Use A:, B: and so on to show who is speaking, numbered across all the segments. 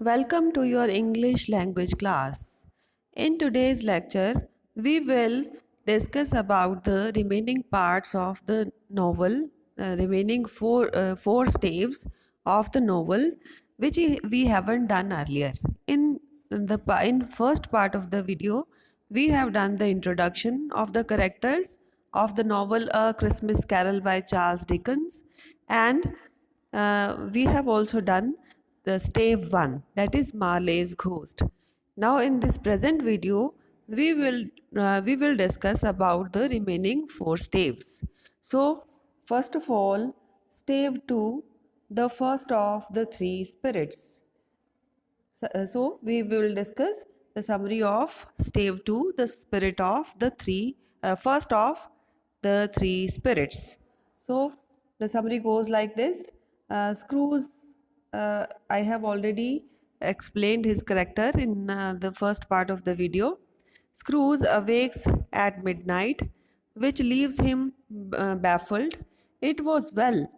A: Welcome to your English language class. In today's lecture, we will discuss about the remaining parts of the novel, remaining four staves of the novel, which we haven't done earlier. In first part of the video, we have done the introduction of the characters of the novel A Christmas Carol by Charles Dickens, and we have also done the stave 1, that is Marley's ghost. Now in this present video we will discuss about the remaining four staves. So first of all, stave 2, the first of the three spirits. So we will discuss the summary of stave 2, the spirit of the first of the three spirits. So the summary goes like this. Scrooge, I have already explained his character in the first part of the video. Scrooge awakes at midnight, which leaves him baffled. It was well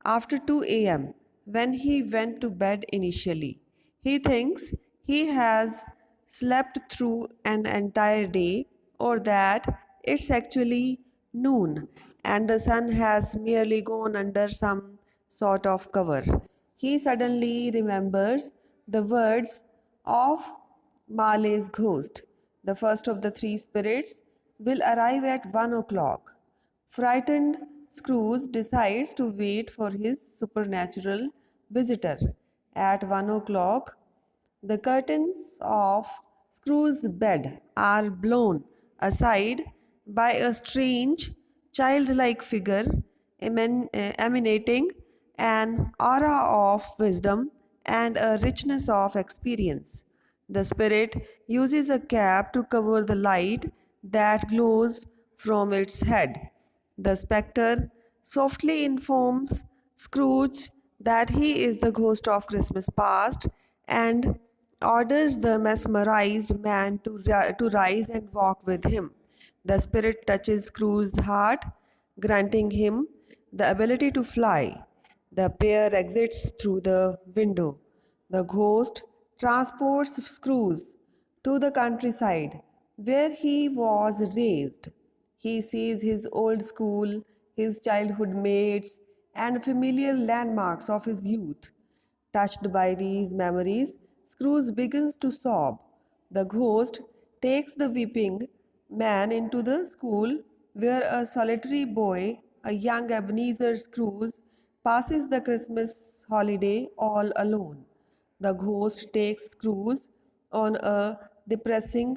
A: after 2 a.m. when he went to bed initially. He thinks he has slept through an entire day, or that it's actually noon and the sun has merely gone under some sort of cover. He suddenly remembers the words of Marley's ghost. The first of the three spirits will arrive at 1 o'clock. Frightened, Scrooge decides to wait for his supernatural visitor. At 1 o'clock, the curtains of Scrooge's bed are blown aside by a strange, childlike figure emanating an aura of wisdom and a richness of experience. The spirit uses a cap to cover the light that glows from its head. The spectre softly informs Scrooge that he is the ghost of Christmas past and orders the mesmerized man to rise and walk with him. The spirit touches Scrooge's heart, granting him the ability to fly. The pair exits through the window. The ghost transports Scrooge to the countryside where he was raised. He sees his old school, his childhood mates, and familiar landmarks of his youth. Touched by these memories, Scrooge begins to sob. The ghost takes the weeping man into the school where a solitary boy, a young Ebenezer Scrooge, passes the Christmas holiday all alone. The ghost takes Scrooge on a depressing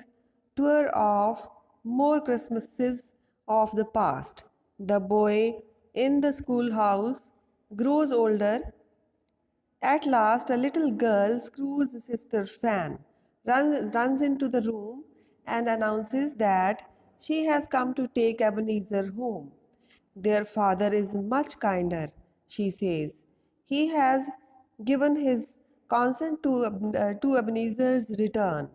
A: tour of more Christmases of the past. The boy in the schoolhouse grows older. At last, a little girl, Scrooge's sister Fan, runs into the room and announces that she has come to take Ebenezer home. Their father is much kinder, she says. He has given his consent to Ebenezer's return.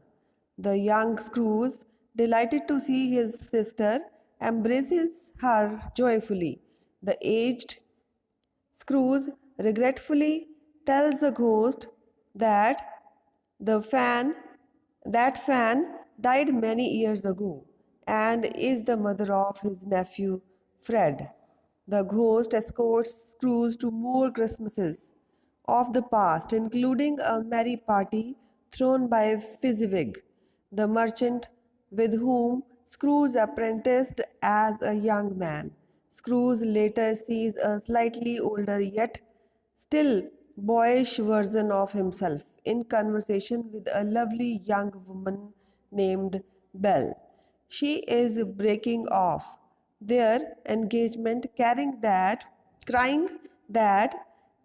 A: The young Scrooge, delighted to see his sister, embraces her joyfully. The aged Scrooge regretfully tells the ghost that the fan fan died many years ago and is the mother of his nephew Fred. The ghost escorts Scrooge to more Christmases of the past, including a merry party thrown by Fezziwig, the merchant with whom Scrooge apprenticed as a young man. Scrooge later sees a slightly older yet still boyish version of himself in conversation with a lovely young woman named Belle. She is breaking off their engagement, crying that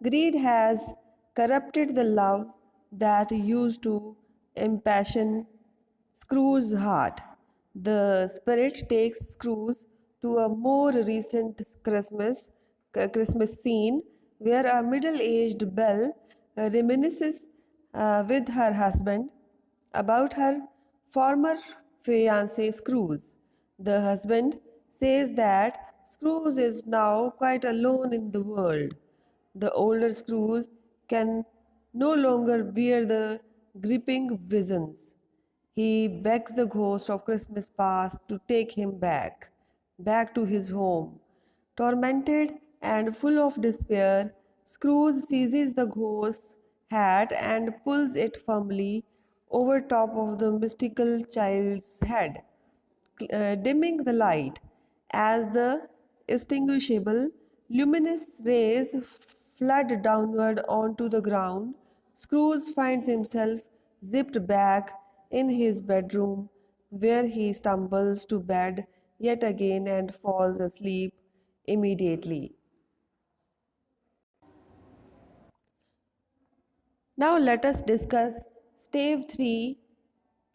A: greed has corrupted the love that used to impassion Scrooge's heart. The spirit takes Scrooge to a more recent Christmas scene where a middle-aged Belle reminisces with her husband about her former fiancé Scrooge. The husband says that Scrooge is now quite alone in the world. The older Scrooge can no longer bear the gripping visions. He begs the ghost of Christmas past to take him back to his home. Tormented and full of despair, Scrooge seizes the ghost's hat and pulls it firmly over top of the mystical child's head, dimming the light. As the extinguishable luminous rays flood downward onto the ground, Scrooge finds himself zipped back in his bedroom, where he stumbles to bed yet again and falls asleep immediately. Now let us discuss stave 3,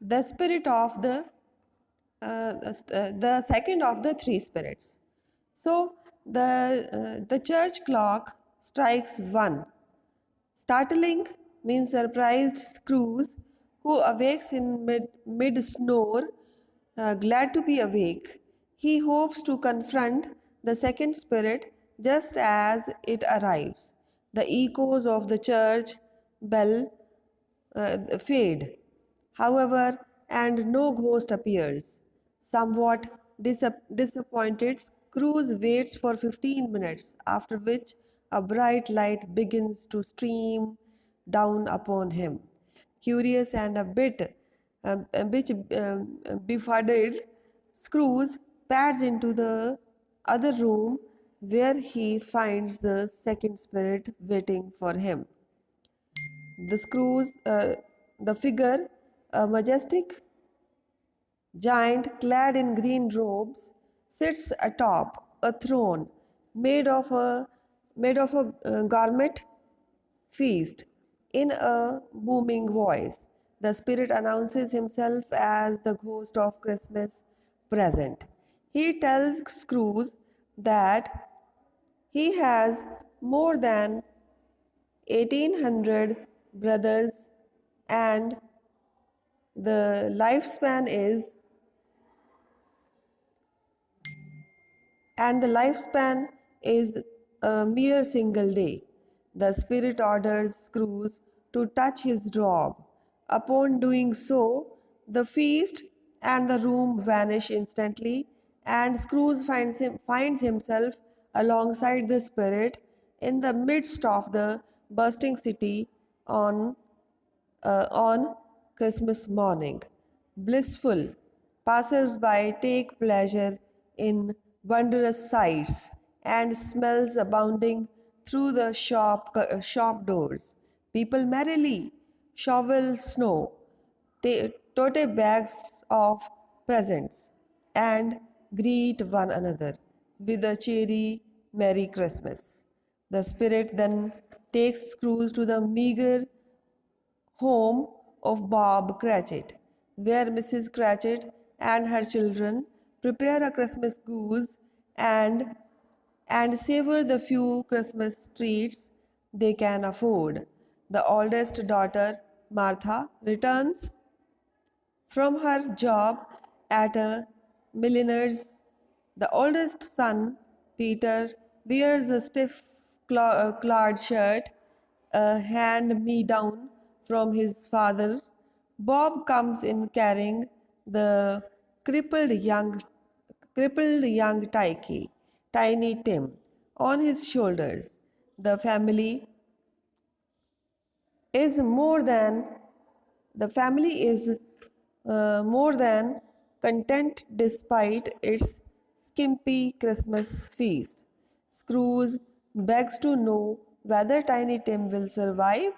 A: the spirit of the second of the three spirits. So the church clock strikes 1. Startling means surprised Scrooge, who awakes in mid snore, glad to be awake. He hopes to confront the second spirit just as it arrives. The echoes of the church bell fade, however, and no ghost appears. Somewhat disappointed, Scrooge waits for 15 minutes, after which a bright light begins to stream down upon him. Curious and a bit befuddled, Scrooge pads into the other room where he finds the second spirit waiting for him. The figure, a majestic giant clad in green robes, sits atop a throne made of a garment feast. In a booming voice, the spirit announces himself as the ghost of Christmas present. He tells Scrooge that he has more than 1800 brothers and the lifespan is the lifespan is a mere single day. The spirit orders Scrooge to touch his robe. Upon doing so, the feast and the room vanish instantly, and Scrooge finds himself alongside the spirit in the midst of the bursting city on on Christmas morning. Blissful passers-by take pleasure in wondrous sights and smells abounding through the shop doors. People merrily shovel snow, tote bags of presents, and greet one another with a cheery Merry Christmas. The spirit then takes Scrooge to the meager home of Bob Cratchit, where Mrs. Cratchit and her children prepare a Christmas goose and savor the few Christmas treats they can afford. The oldest daughter, Martha, returns from her job at a milliner's. The oldest son, Peter, wears a stiff clad shirt, a hand me down from his father. Bob comes in carrying the crippled young tiny Tim, on his shoulders. The family is more than the family is more than content despite its skimpy Christmas feast. Scrooge begs to know whether Tiny Tim will survive.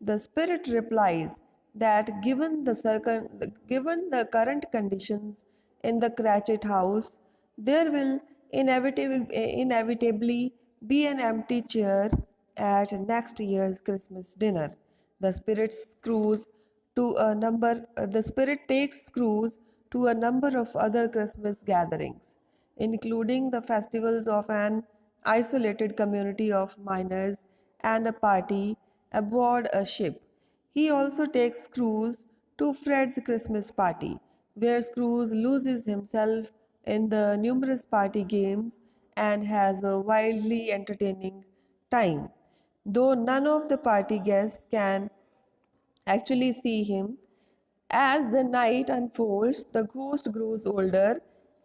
A: The spirit replies that given the current conditions in the Cratchit house, there will inevitably be an empty chair at next year's Christmas dinner. The spirit takes Scrooge to a number of other Christmas gatherings, including the festivals of an isolated community of miners and a party aboard a ship. He also takes Scrooge to Fred's Christmas party, where Scrooge loses himself in the numerous party games and has a wildly entertaining time. though none of the party guests can actually see him. As the night unfolds, the ghost grows older.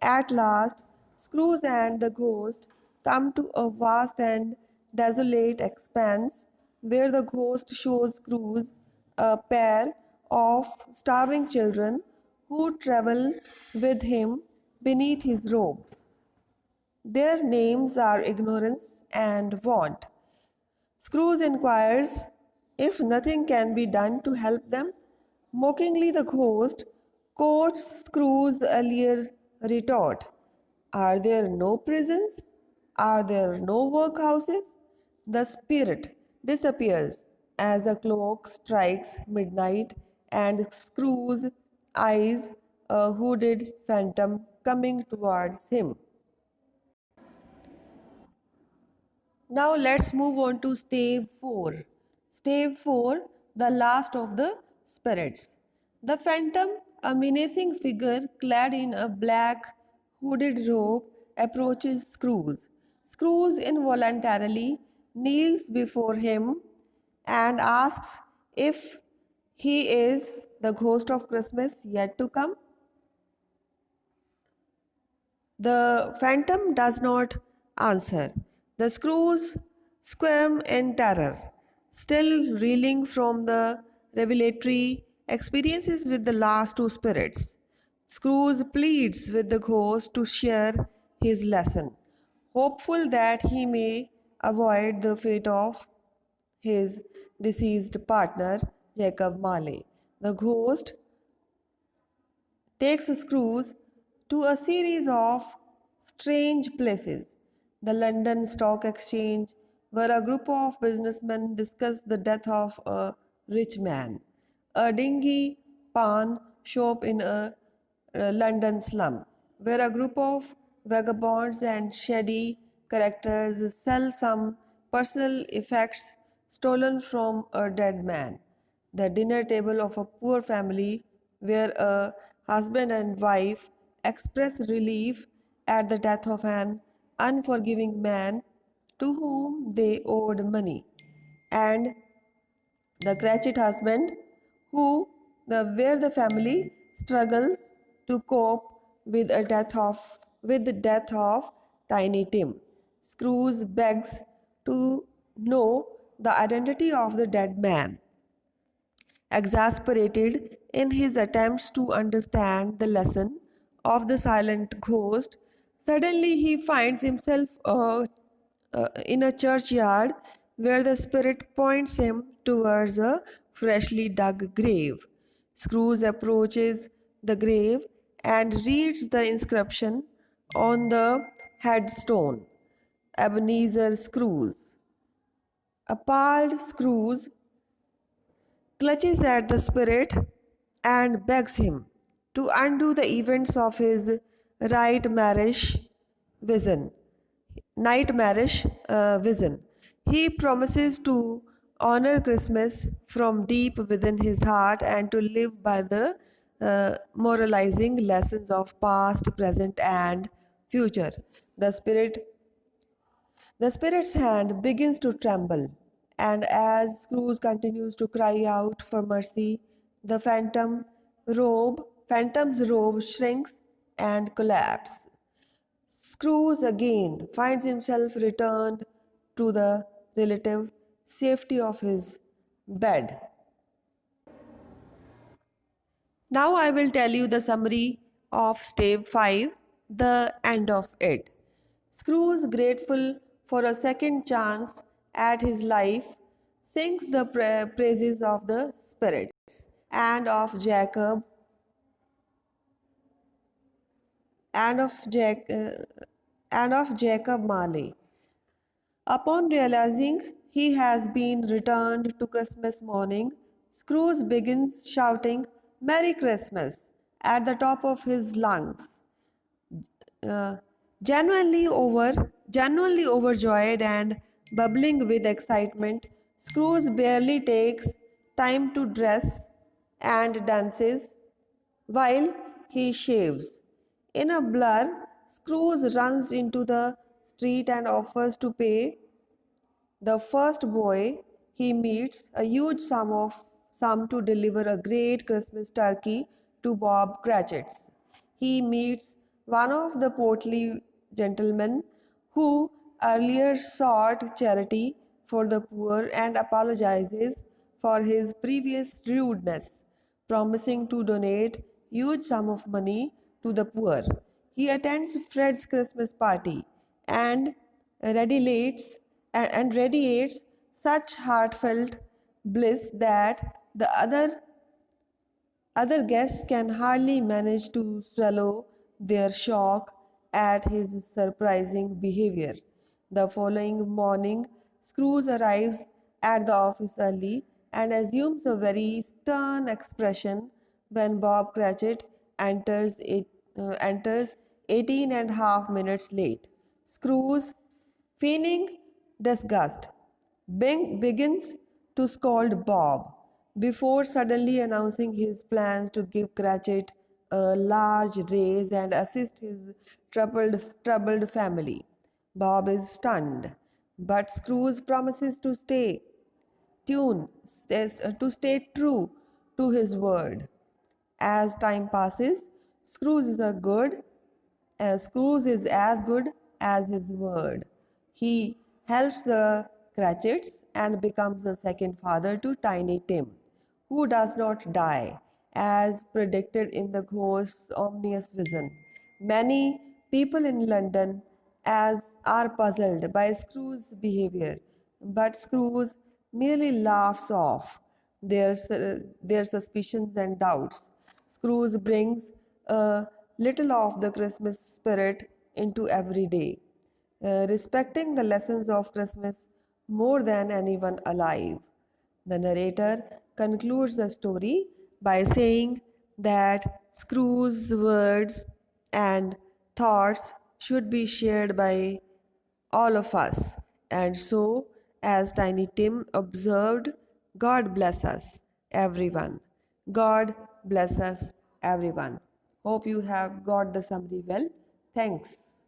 A: At last, Scrooge and the ghost come to a vast and desolate expanse where the ghost shows Scrooge a pair of starving children who travel with him beneath his robes. Their names are Ignorance and Want. Scrooge inquires if nothing can be done to help them. Mockingly, the ghost quotes Scrooge's earlier retort: "Are there no prisons? Are there no workhouses?" The spirit disappears as the clock strikes midnight and Scrooge eyes a hooded phantom coming towards him. Now let's move on to stave 4. Stave 4, the last of the spirits. The phantom, a menacing figure clad in a black hooded robe, approaches Scrooge. Scrooge involuntarily kneels before him and asks if he is the ghost of Christmas yet to come. The phantom does not answer. The screws squirm in terror, still reeling from the revelatory experiences with the last two spirits. Scrooge pleads with the ghost to share his lesson, hopeful that he may avoid the fate of his deceased partner, Jacob Marley. The ghost takes Scrooge to a series of strange places. The London Stock Exchange, where a group of businessmen discuss the death of a rich man, a dingy pawn shop in a London slum, where a group of vagabonds and shady characters sell some personal effects stolen from a dead man, the dinner table of a poor family where a husband and wife express relief at the death of an unforgiving man to whom they owed money, and the Cratchit husband where the family struggles to cope with the death of Tiny Tim. Scrooge begs to know the identity of the dead man. Exasperated in his attempts to understand the lesson of the silent ghost, suddenly he finds himself in a churchyard where the spirit points him towards a freshly dug grave. Scrooge approaches the grave and reads the inscription on the headstone: Ebenezer Scrooge. Appalled, Scrooge clutches at the spirit and begs him to undo the events of his right marriage vision. Nightmarish vision. He promises to honor Christmas from deep within his heart and to live by the moralizing lessons of past, present, and future. The spirit the spirit's hand begins to tremble, and as Scrooge continues to cry out for mercy, the phantom's robe shrinks and collapses. Scrooge again finds himself returned to the relative safety of his bed. Now I will tell you the summary of stave 5, the end of it. Scrooge, grateful for a second chance at his life, sings the praises of the spirits and of Jacob and of Jack and of Jacob Marley. Upon realizing he has been returned to Christmas morning, Scrooge begins shouting "Merry Christmas" at the top of his lungs. Uh, genuinely overjoyed and bubbling with excitement, Scrooge barely takes time to dress and dances while he shaves. In a blur, Scrooge runs into the street and offers to pay The first boy he meets a huge sum to deliver a great Christmas turkey to Bob Cratchit's. He meets one of the portly gentlemen who earlier sought charity for the poor and apologizes for his previous rudeness, promising to donate huge sum of money to the poor. He attends Fred's Christmas party and radiates and radiates such heartfelt bliss that the other guests can hardly manage to swallow their shock at his surprising behavior. The following morning, Scrooge arrives at the office early and assumes a very stern expression when Bob Cratchit enters 18 and a half minutes late. Scrooge, feigning disgust, begins to scold Bob before suddenly announcing his plans to give Cratchit a large raise and assist his troubled family. Bob is stunned, but Scrooge promises to stay true to his word. As time passes, Scrooge is a good Scrooge is as good as his word. He helps the Cratchits and becomes a second father to Tiny Tim, who does not die, as predicted in the ghost's ominous vision. Many people in London as are puzzled by Scrooge's behavior, but Scrooge merely laughs off their suspicions and doubts. Scrooge brings a little of the Christmas spirit into every day, respecting the lessons of Christmas more than anyone alive. The narrator concludes the story by saying that Scrooge's words and thoughts should be shared by all of us. And so, as Tiny Tim observed, God bless us, everyone. God bless us, everyone. Hope you have got the summary well. Thanks.